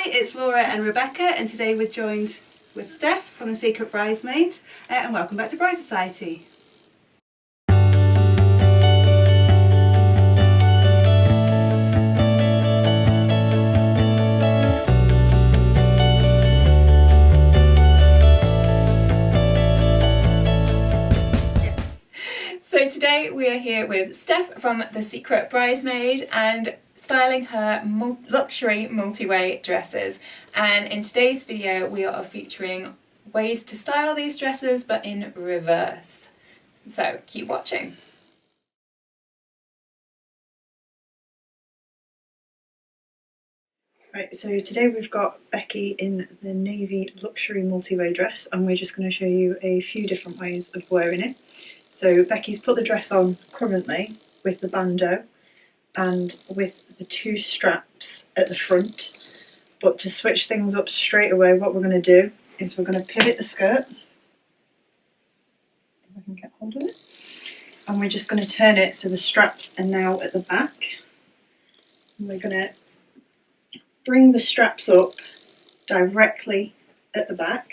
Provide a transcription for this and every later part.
Hi, it's Laura and Rebecca, and today we're joined with Steph from the Secret Bridesmaid, and welcome back to Bride Society. So today we are here with Steph from the Secret Bridesmaid and styling her luxury multi-way dresses. And in today's video we are featuring ways to style these dresses but in reverse. So keep watching. Right, so today we've got Becky in the navy luxury multi-way dress, and we're just going to show you a few different ways of wearing it. So Becky's put the dress on currently with the bandeau and with the two straps at the front, but to switch things up straight away, what we're going to do is we're going to pivot the skirt, if I can get hold of it, and we're just going to turn it so the straps are now at the back, and we're going to bring the straps up directly at the back.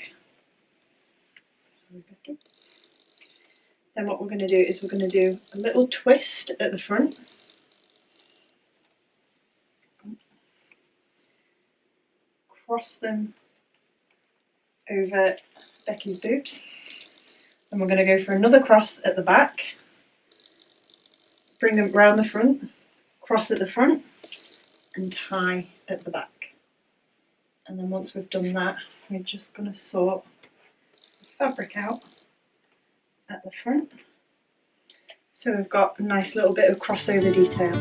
Then what we're going to do is we're going to do a little twist at the front. Cross them over Becky's boobs. And we're going to go for another cross at the back. Bring them round the front, cross at the front, and tie at the back. And then once we've done that, we're just going to sort the fabric out at the front, so we've got a nice little bit of crossover detail.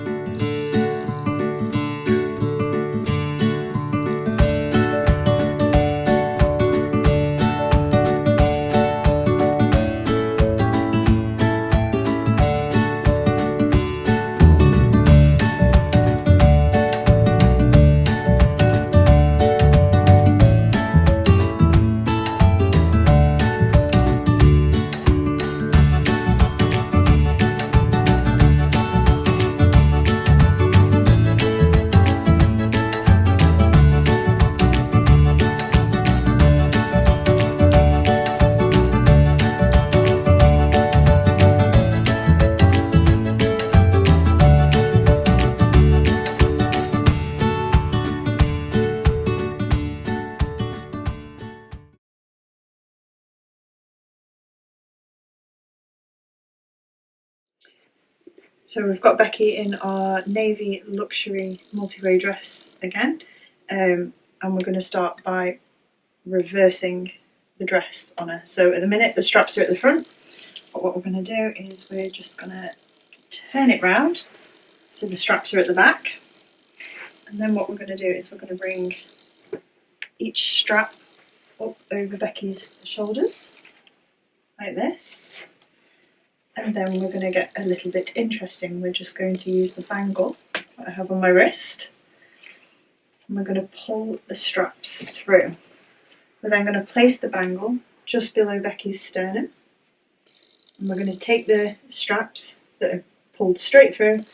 So we've got Becky in our navy luxury multi-way dress again, and we're going to start by reversing the dress on her. So at the minute the straps are at the front, but what we're going to do is we're just going to turn it round so the straps are at the back, and then what we're going to do is we're going to bring each strap up over Becky's shoulders like this. And then we're going to get a little bit interesting. We're just going to use the bangle that I have on my wrist, and we're going to pull the straps through. We're then going to place the bangle just below Becky's sternum, and we're going to take the straps that are pulled straight through, and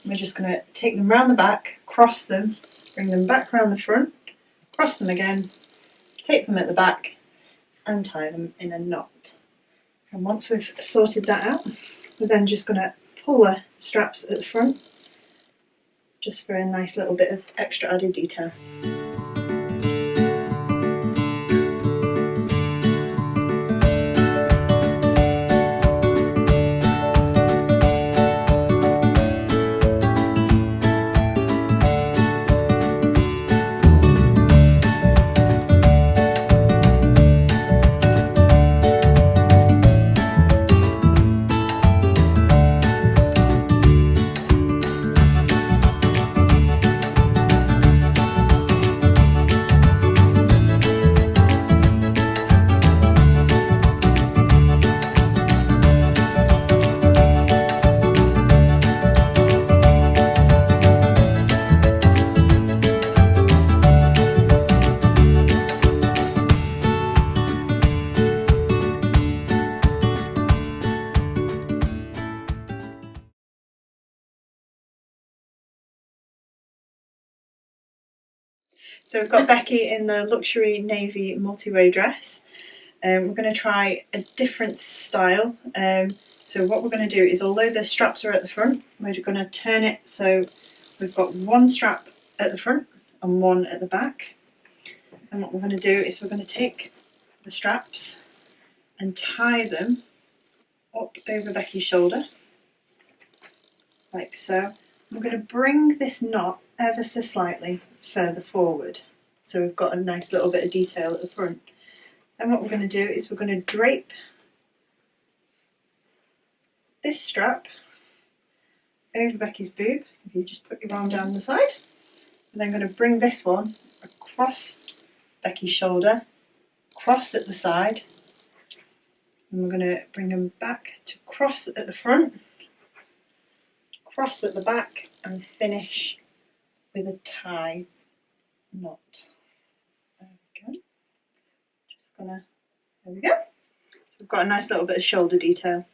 we're just going to take them round the back, cross them, bring them back round the front, cross them again, take them at the back, and tie them in a knot. And once we've sorted that out, we're then just going to pull the straps at the front, just for a nice little bit of extra added detail. So we've got Becky in the luxury navy multi-way dress. We're going to try a different style. So what we're going to do is, although the straps are at the front, we're going to turn it so we've got one strap at the front and one at the back. And what we're going to do is we're going to take the straps and tie them up over Becky's shoulder, like so. We're going to bring this knot ever so slightly further forward, so we've got a nice little bit of detail at the front. And what we're going to do is we're going to drape this strap over Becky's boob. If you just put your arm down the side, and then I'm going to bring this one across Becky's shoulder, cross at the side, and we're going to bring them back to cross at the front, cross at the back, and finish with a tie knot. There we go. There we go. So we've got a nice little bit of shoulder detail.